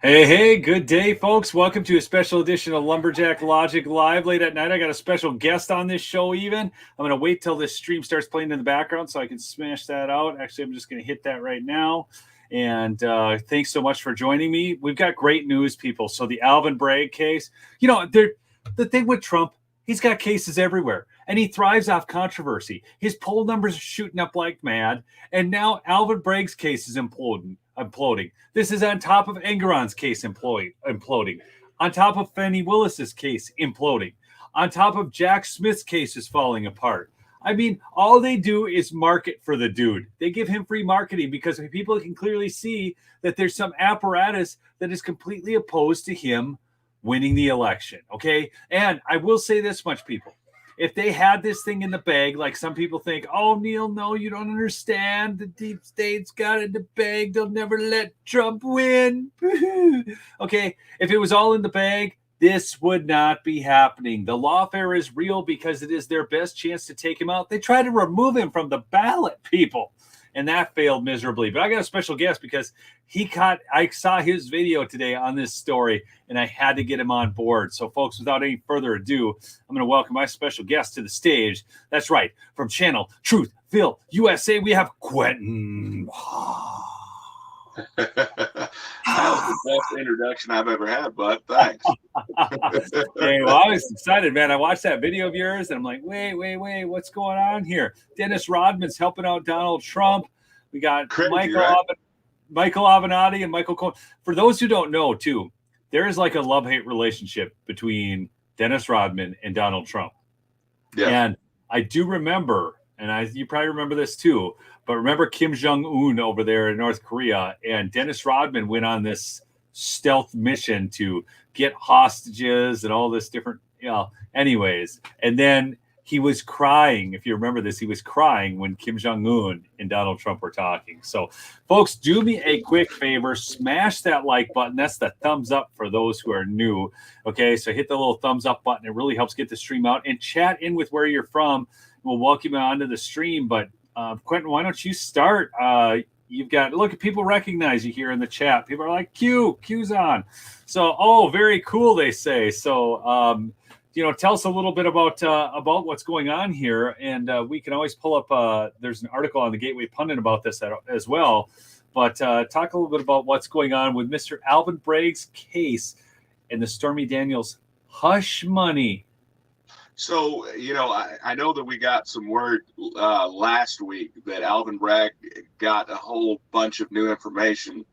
Hey, good day, folks. Welcome to a special edition of Lumberjack Logic Live late at night. I got a special guest on this show even. I'm going to wait till this stream starts playing in the background so I can smash that out. Actually, I'm just going to hit that right now. And thanks so much for joining me. We've got great news, people. So the Alvin Bragg case, the thing with Trump, he's got cases everywhere. And he thrives off controversy. His poll numbers are shooting up like mad. And now Alvin Bragg's case is imploding. This is on top of Engeron's case imploding, on top of Fani Willis's case imploding, on top of Jack Smith's case is falling apart. I mean, all they do is market for the dude. They give him free marketing because people can clearly see that there's some apparatus that is completely opposed to him winning the election. Okay. And I will say this much, people. If they had this thing in the bag, like some people think, oh, Neil, no, you don't understand. The deep state's got it in the bag. They'll never let Trump win. Okay, if it was all in the bag, this would not be happening. The lawfare is real because it is their best chance to take him out. They try to remove him from the ballot, people. And that failed miserably. But I got a special guest because I saw his video today on this story, and I had to get him on board. So, folks, without any further ado, I'm going to welcome my special guest to the stage. That's right. From Channel Truthville USA, we have Quentin. That was the best introduction I've ever had, bud. Thanks. Hey, well, I was excited, man. I watched that video of yours, and I'm like, wait, what's going on here? Dennis Rodman's helping out Donald Trump. We got Crazy, Michael Avenatti and Michael Cohen. For those who don't know, too, there is like a love-hate relationship between Dennis Rodman and Donald Trump. Yeah. And I do remember, and you probably remember this too, but remember Kim Jong-un over there in North Korea, and Dennis Rodman went on this stealth mission to get hostages and all this different, anyways. And then he was crying. If you remember this, he was crying when Kim Jong-un and Donald Trump were talking. So, folks, do me a quick favor. Smash that like button. That's the thumbs up for those who are new. Okay, so hit the little thumbs up button. It really helps get the stream out. And chat in with where you're from. We'll welcome you onto the stream. But, Quentin, why don't you start? You've got, look, people recognize you here in the chat. People are like, Q's on. So, very cool, they say. So, tell us a little bit about what's going on here. And we can always pull up, there's an article on the Gateway Pundit about this as well. But talk a little bit about what's going on with Mr. Alvin Bragg's case and the Stormy Daniels hush money. So, I know that we got some word last week that Alvin Bragg got a whole bunch of new information,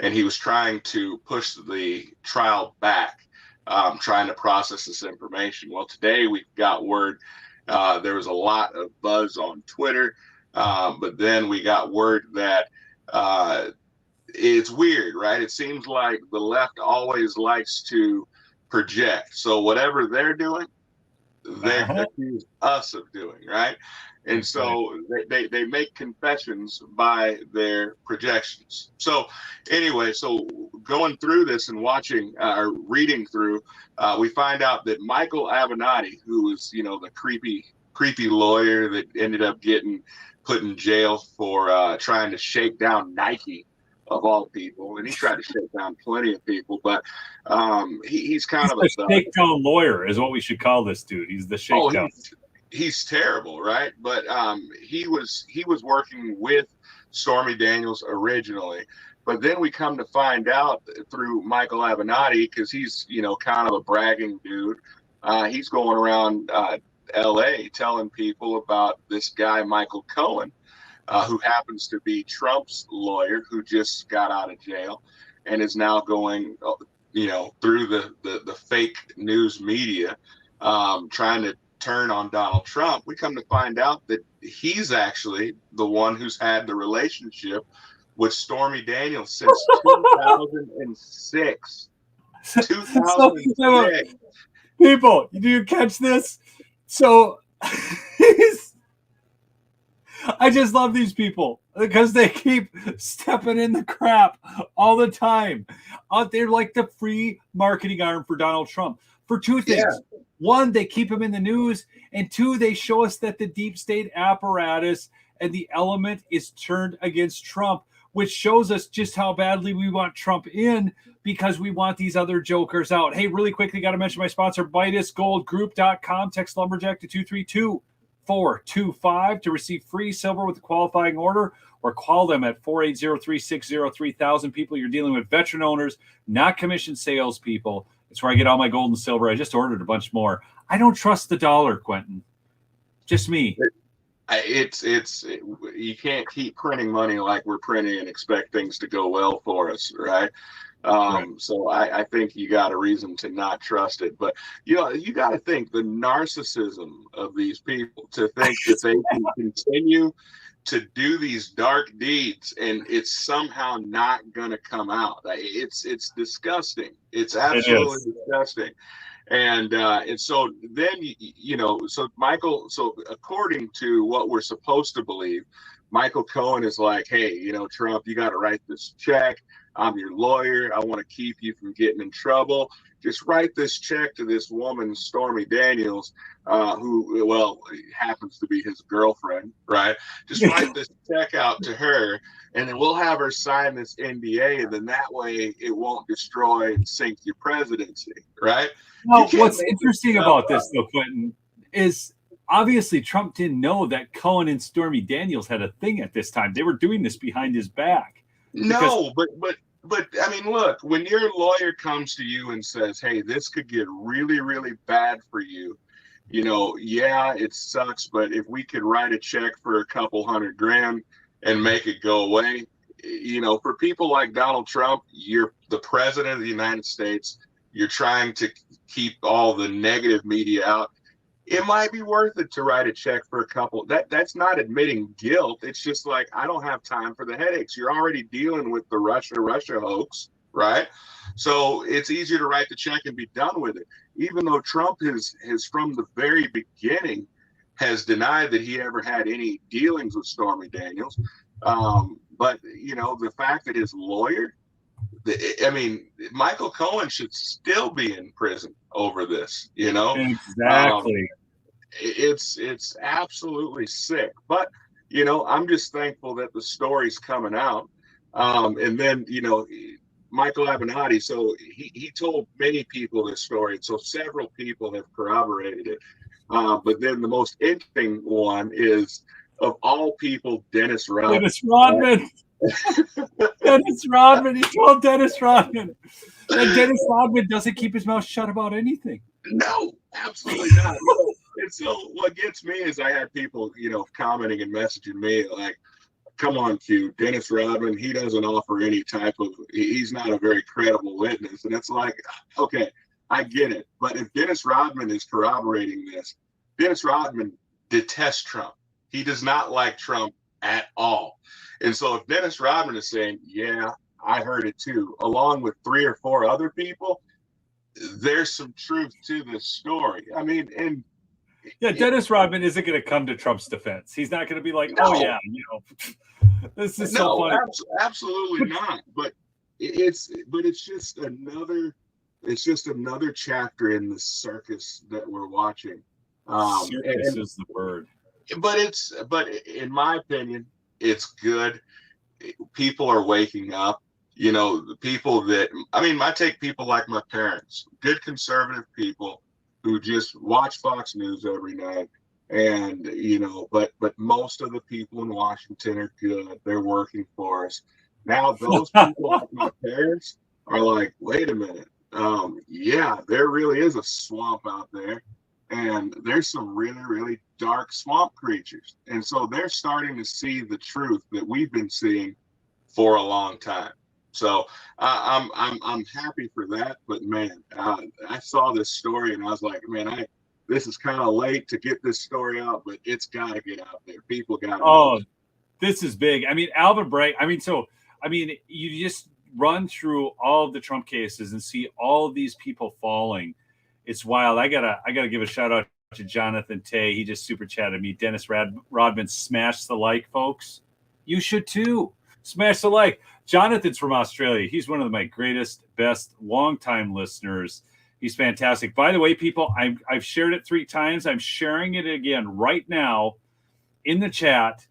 and he was trying to push the trial back, trying to process this information. Well, today we got word there was a lot of buzz on Twitter, but then we got word that it's weird, right? It seems like the left always likes to project. So whatever they're doing, they accuse us of doing, right? And so they make confessions by their projections. So anyway, so going through this and watching or reading through, we find out that Michael Avenatti, who was, the creepy lawyer that ended up getting put in jail for trying to shake down Nike, of all people, and he tried to shake down plenty of people, but he's kind of a shakedown lawyer is what we should call this dude. He's the shakedown. He's terrible, right? But he was working with Stormy Daniels originally, but then we come to find out through Michael Avenatti, because he's kind of a bragging dude. He's going around L.A. telling people about this guy Michael Cohen, who happens to be Trump's lawyer, who just got out of jail and is now going, through the fake news media, trying to turn on Donald Trump. We come to find out that he's actually the one who's had the relationship with Stormy Daniels since 2006. 2006. People, do you catch this? So I just love these people because they keep stepping in the crap all the time. They're like the free marketing arm for Donald Trump for two things. Yeah. One, they keep him in the news. And two, they show us that the deep state apparatus and the element is turned against Trump, which shows us just how badly we want Trump in. because we want these other jokers out. Hey, really quickly, got to mention my sponsor, MidasGoldGroup.com. Text Lumberjack to 232-425 to receive free silver with a qualifying order, or call them at 480-360-3000. People, you're dealing with veteran owners, not commissioned salespeople. It's where I get all my gold and silver. I just ordered a bunch more. I don't trust the dollar, Quentin. Just me. It's you can't keep printing money like we're printing and expect things to go well for us, right? Right. So I think you got a reason to not trust it. But, you know, you got to think the narcissism of these people to think that they can continue to do these dark deeds and it's somehow not going to come out. It's disgusting. It's absolutely disgusting. And so then, you know, so Michael, so according to what we're supposed to believe, Michael Cohen is like, hey, you know, Trump, you got to write this check. I'm your lawyer. I want to keep you from getting in trouble. Just write this check to this woman, Stormy Daniels, who, well, happens to be his girlfriend, right? Just write this check out to her, and then we'll have her sign this NDA, and then that way it won't destroy and sink your presidency, right? Well, what's interesting about this, though, Quentin, is obviously Trump didn't know that Cohen and Stormy Daniels had a thing at this time. They were doing this behind his back. No, but I mean, look, when your lawyer comes to you and says, hey, this could get really, really bad for you, you know, yeah, it sucks, but if we could write a check for a couple $100,000 and make it go away, you know, for people like Donald Trump, you're the president of the United States. You're trying to keep all the negative media out. It might be worth it to write a check for a couple. That's not admitting guilt. It's just like, I don't have time for the headaches. You're already dealing with the Russia hoax, right? So it's easier to write the check and be done with it. Even though Trump has from the very beginning has denied that he ever had any dealings with Stormy Daniels. But, you know, the fact that his lawyer, I mean, Michael Cohen should still be in prison over this, you know? Exactly. It's absolutely sick. But, you know, I'm just thankful that the story's coming out. And then, you know, Michael Avenatti, so he told many people this story. And so several people have corroborated it. But then the most interesting one is, of all people, Dennis Rodman. Dennis Rodman. Dennis Rodman. He told Dennis Rodman. And Dennis Rodman doesn't keep his mouth shut about anything. No, absolutely not. And so what gets me is I had people, you know, commenting and messaging me like, come on, Q, Dennis Rodman, he doesn't offer any type of, he's not a very credible witness. And it's like, okay, I get it. But if Dennis Rodman is corroborating this, Dennis Rodman detests Trump. He does not like Trump at all. And so if Dennis Rodman is saying, yeah, I heard it too, along with 3 or 4 other people, there's some truth to this story. I mean, and yeah, Dennis Rodman isn't going to come to Trump's defense. He's not going to be like, no, oh yeah, you know, this is so funny. Absolutely not. But it's just another chapter in the circus that we're watching. Circus is the word. But in my opinion, it's good. People are waking up. You know, the people that, I mean, I take people like my parents, good conservative people who just watch Fox News every night. And, you know, but most of the people in Washington are good. They're working for us. Now, those people like my parents are like, wait a minute. Yeah, there really is a swamp out there. And there's some really, really dark swamp creatures. And so they're starting to see the truth that we've been seeing for a long time. So I'm happy for that. But man, I saw this story and I was like, man, this is kind of late to get this story out, but it's got to get out there. People got to. Oh, this is big. I mean, Alvin Bragg. You just run through all of the Trump cases and see all of these people falling. It's wild. I gotta give a shout out to Jonathan Tay. He just super chatted me. Dennis Rodman, smash the like, folks. You should too. Smash the like. Jonathan's from Australia. He's one of my greatest, best, longtime listeners. He's fantastic. By the way, people, I've shared it 3 times. I'm sharing it again right now in the chat.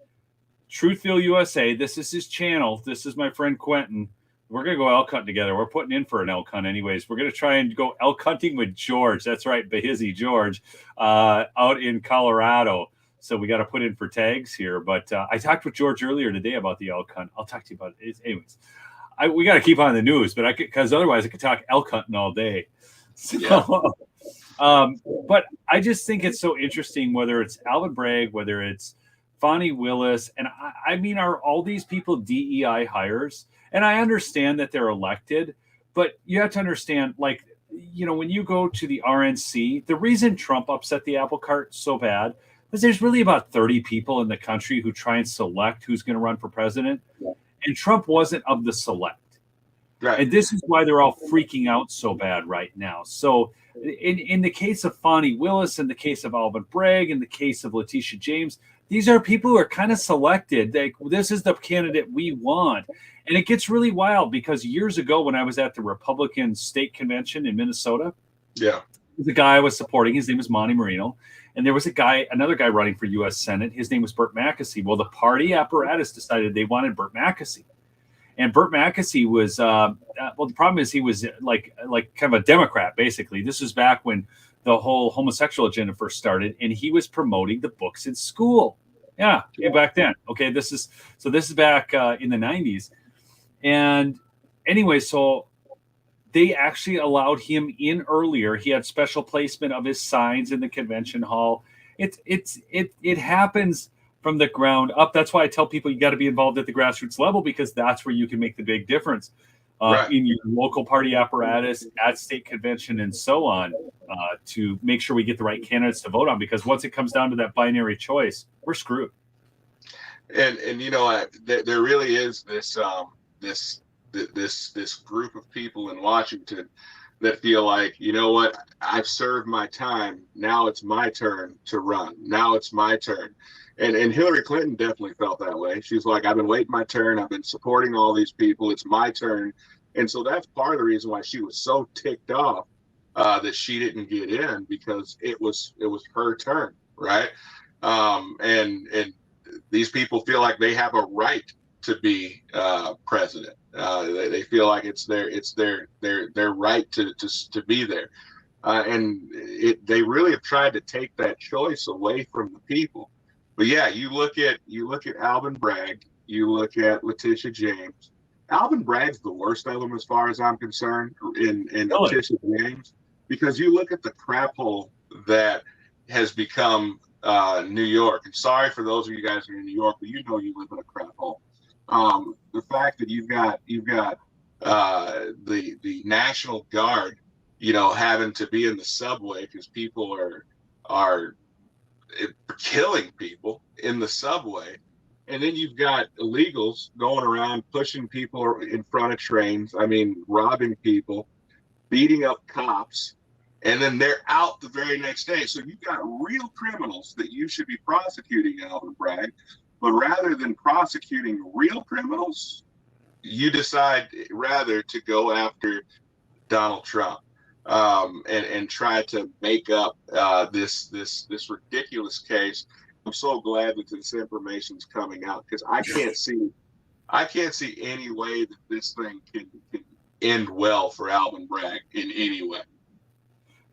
Truthville USA. This is his channel. This is my friend Quentin. we're going to go elk hunting together. We're putting in for an elk hunt anyways. We're going to try and go elk hunting with George. That's right, Bahizzy George, out in Colorado. So we got to put in for tags here. But I talked with George earlier today about the elk hunt. I'll talk to you about it. Anyways, we got to keep on the news, but because otherwise I could talk elk hunting all day. So, yeah. But I just think it's so interesting, whether it's Alvin Bragg, whether it's Fani Willis, and I mean, are all these people DEI hires? And I understand that they're elected, but you have to understand, like, when you go to the RNC, the reason Trump upset the apple cart so bad is there's really about 30 people in the country who try and select who's going to run for president. Yeah. And Trump wasn't of the select. Right. And this is why they're all freaking out so bad right now. So in the case of Fani Willis, in the case of Alvin Bragg, in the case of Letitia James, these are people who are kind of selected. This is the candidate we want. And it gets really wild because years ago when I was at the Republican state convention in Minnesota, the guy I was supporting, his name was Monty Marino. And there was another guy running for U.S. Senate. His name was Burt Mackesy. Well, the party apparatus decided they wanted Burt Mackesy. And Burt Mackesy was, the problem is he was like kind of a Democrat, basically. This was back when the whole homosexual agenda first started, and he was promoting the books in school. Yeah, back then. Okay, this is back in the 90s. And anyway, so they actually allowed him in earlier. He had special placement of his signs in the convention hall. It happens from the ground up. That's why I tell people you got to be involved at the grassroots level, because that's where you can make the big difference in your local party apparatus, at state convention, and so on, to make sure we get the right candidates to vote on. Because once it comes down to that binary choice, we're screwed. And there really is this group of people in Washington that feel like, you know what, I've served my time. Now it's my turn to run. Now it's my turn. And Hillary Clinton definitely felt that way. She's like, I've been waiting my turn. I've been supporting all these people. It's my turn. And so that's part of the reason why she was so ticked off that she didn't get in, because it was her turn, right? And these people feel like they have a right to be president. They feel like it's their right to be there. And they really have tried to take that choice away from the people. But yeah, you look at Alvin Bragg, you look at Letitia James. Alvin Bragg's the worst of them as far as I'm concerned in Letitia James, because you look at the crap hole that has become New York. And sorry for those of you guys who are in New York, but you live in a crap hole. The fact that you've got the National Guard, having to be in the subway because people are killing people in the subway, and then you've got illegals going around pushing people in front of trains. I mean, robbing people, beating up cops, and then they're out the very next day. So you've got real criminals that you should be prosecuting, Alvin Bragg. But rather than prosecuting real criminals, you decide rather to go after Donald Trump and try to make up this ridiculous case. I'm so glad that this information is coming out, because I can't see any way that this thing can end well for Alvin Bragg in any way.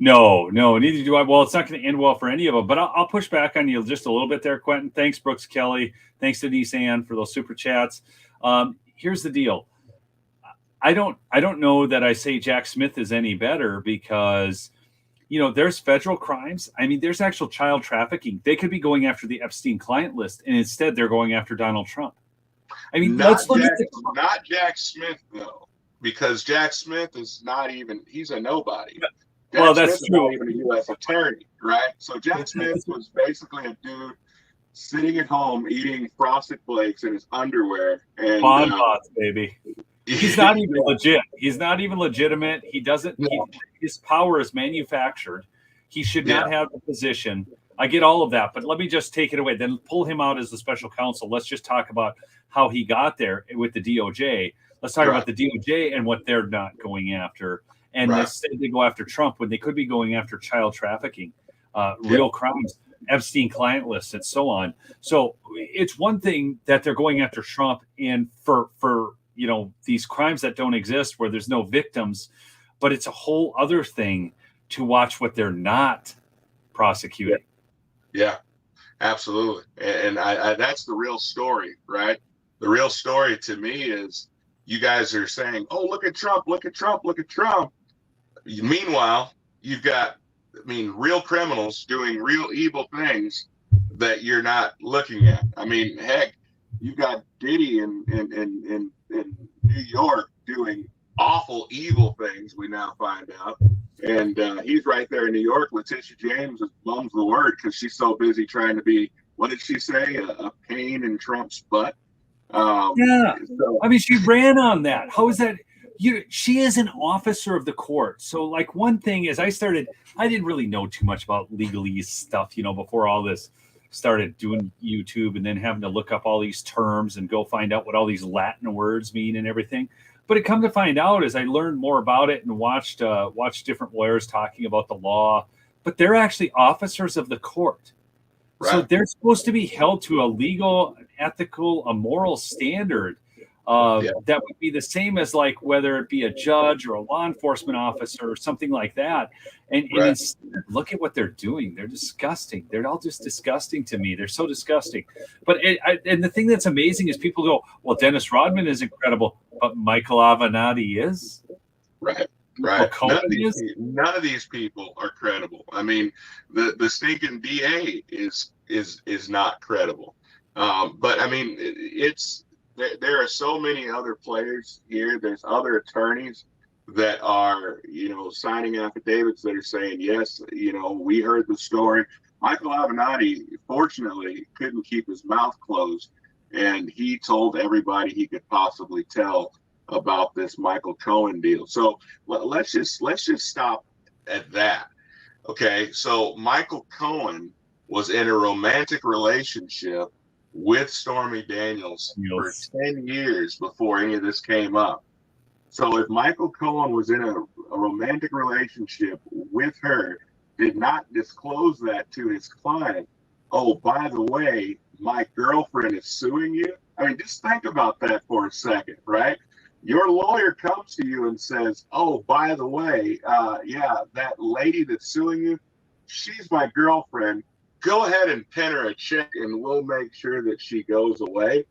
No, neither do I. Well, it's not going to end well for any of them, but I'll push back on you just a little bit there, Quentin. Thanks, Brooks Kelly. Thanks to Denise Ann for those super chats. Here's the deal. I don't know that I say Jack Smith is any better, because, there's federal crimes. I mean, there's actual child trafficking. They could be going after the Epstein client list, and instead they're going after Donald Trump. I mean, not Jack Smith, though, because Jack Smith is he's a nobody. Jack that's Smith true. Not even a U.S. attorney, right? So Jack Smith was basically a dude sitting at home eating Frosted Flakes in his underwear. And bonbons, baby. He's not even legit. He's not even legitimate. He doesn't. His power is manufactured. He should not have the position. I get all of that, but let me just take it away. Then pull him out as the special counsel. Let's just talk about how he got there with the DOJ. Let's talk about the DOJ and what they're not going after. And instead they go after Trump when they could be going after child trafficking, real crimes, Epstein client lists, and so on. So it's one thing that they're going after Trump and for these crimes that don't exist where there's no victims, but it's a whole other thing to watch what they're not prosecuting. Yeah, absolutely. And I that's the real story, right? The real story to me is you guys are saying, oh, look at Trump, look at Trump, look at Trump. Meanwhile, you've got, real criminals doing real evil things that you're not looking at. Heck, you've got Diddy in New York doing awful, evil things, we now find out. And he's right there in New York. Letitia James mum's the word because she's so busy trying to be, what did she say, a pain in Trump's butt? Yeah. So, she ran on that. How is that? She is an officer of the court. So, like, one thing is I didn't really know too much about legalese stuff, before all this started doing YouTube and then having to look up all these terms and go find out what all these Latin words mean and everything. But it come to find out as I learned more about it and watched different lawyers talking about the law, but they're actually officers of the court. Right. So they're supposed to be held to a legal, ethical, a moral standard that would be the same as, like, whether it be a judge or a law enforcement officer or something like that. And instead, look at what they're doing. They're disgusting. They're all just disgusting to me. They're so disgusting. But and the thing that's amazing is people go, well, Dennis Rodman is incredible, but Michael Avenatti is? Right. None of these people are credible. The stinking DA is not credible. But there are so many other players here. There's other attorneys that are, signing affidavits that are saying, yes, we heard the story. Michael Avenatti, fortunately, couldn't keep his mouth closed, and he told everybody he could possibly tell about this Michael Cohen deal. So let's just stop at that. Okay, so Michael Cohen was in a romantic relationship with Stormy Daniels for 10 years before any of this came up. So if Michael Cohen was in a romantic relationship with her, did not disclose that to his client, oh, by the way, my girlfriend is suing you. Just think about that for a second, right? Your lawyer comes to you and says, oh, by the way, that lady that's suing you, she's my girlfriend. Go ahead and pen her a check and we'll make sure that she goes away.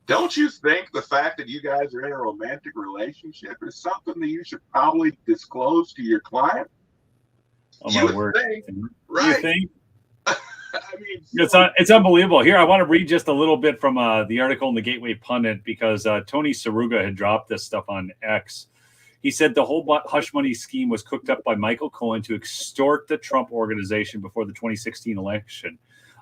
Don't you think the fact that you guys are in a romantic relationship is something that you should probably disclose to your client? Oh, my word. Right? You think? It's unbelievable. Here, I want to read just a little bit from the article in the Gateway Pundit because Tony Saruga had dropped this stuff on X. He said the whole hush money scheme was cooked up by Michael Cohen to extort the Trump organization before the 2016 election.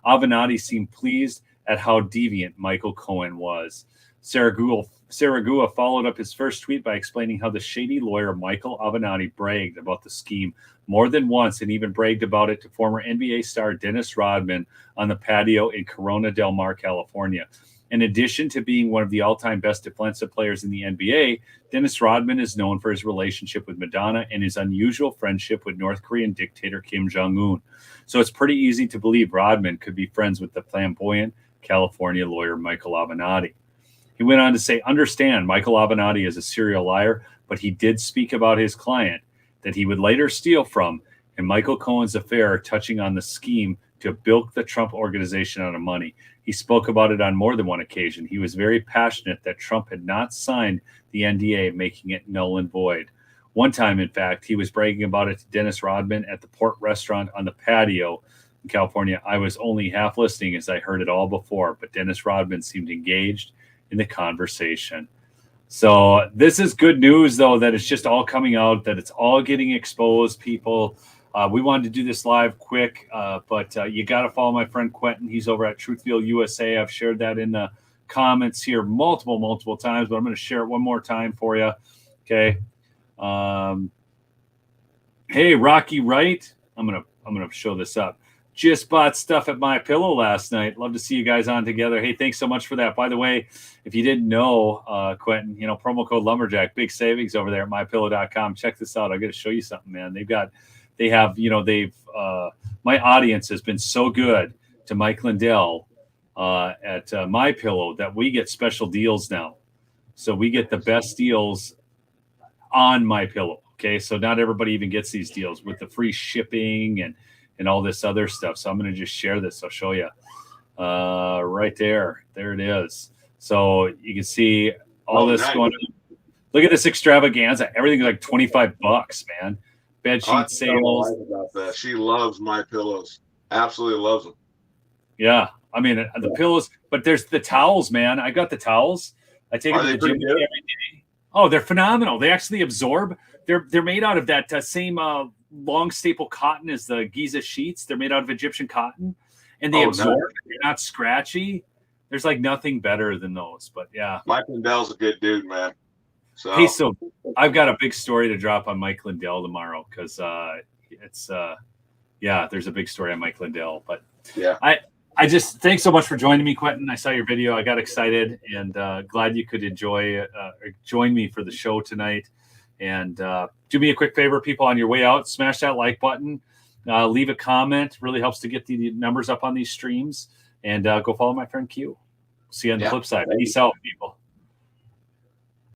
Avenatti seemed pleased at how deviant Michael Cohen was. Saragua followed up his first tweet by explaining how the shady lawyer Michael Avenatti bragged about the scheme more than once and even bragged about it to former NBA star Dennis Rodman on the patio in Corona del Mar, California. In addition to being one of the all-time best defensive players in the NBA, Dennis Rodman is known for his relationship with Madonna and his unusual friendship with North Korean dictator Kim Jong-un. So it's pretty easy to believe Rodman could be friends with the flamboyant California lawyer Michael Avenatti. He went on to say, understand, Michael Avenatti is a serial liar, but he did speak about his client that he would later steal from and Michael Cohen's affair, touching on the scheme to bilk the Trump organization out of money. He spoke about it on more than one occasion. He was very passionate that Trump had not signed the NDA, making it null and void. One time, in fact, he was bragging about it to Dennis Rodman at the Port Restaurant on the patio in California. I was only half listening as I heard it all before, but Dennis Rodman seemed engaged in the conversation. So this is good news, though, that it's just all coming out, that it's all getting exposed, people. We wanted to do this live quick, but you got to follow my friend Quentin. He's over at Truthville USA. I've shared that in the comments here multiple times, but I'm going to share it one more time for you. Okay. Hey, Rocky Wright. I'm gonna show this up. Just bought stuff at My Pillow last night. Love to see you guys on together. Hey, thanks so much for that. By the way, if you didn't know, Quentin, promo code Lumberjack, big savings over there at mypillow.com. Check this out. I got to show you something, man. My audience has been so good to Mike Lindell at My Pillow that we get special deals now. So we get the best deals on MyPillow. Okay, so not everybody even gets these deals with the free shipping and all this other stuff. So I'm going to just share this. I'll show you right there. There it is. So you can see all this going on. Look at this extravaganza. Everything's like $25, man. Bed sheet sales. About that. She loves MyPillows. Absolutely loves them. Yeah, I mean the pillows, but there's the towels, man. I got the towels. I take them to the gym every day. Oh, they're phenomenal. They actually absorb. They're made out of that same long staple cotton as the Giza sheets. They're made out of Egyptian cotton, and they absorb. Nice. They're not scratchy. There's like nothing better than those. But yeah, Mike Lindell's a good dude, man. So hey, so I've got a big story to drop on Mike Lindell tomorrow because it's there's a big story on Mike Lindell. But yeah, I just thanks so much for joining me, Quentin. I saw your video. I got excited and glad you could join me for the show tonight. And do me a quick favor, people, on your way out, smash that like button, leave a comment. Really helps to get the numbers up on these streams. And go follow my friend Q. See you on the flip side. Peace out, people.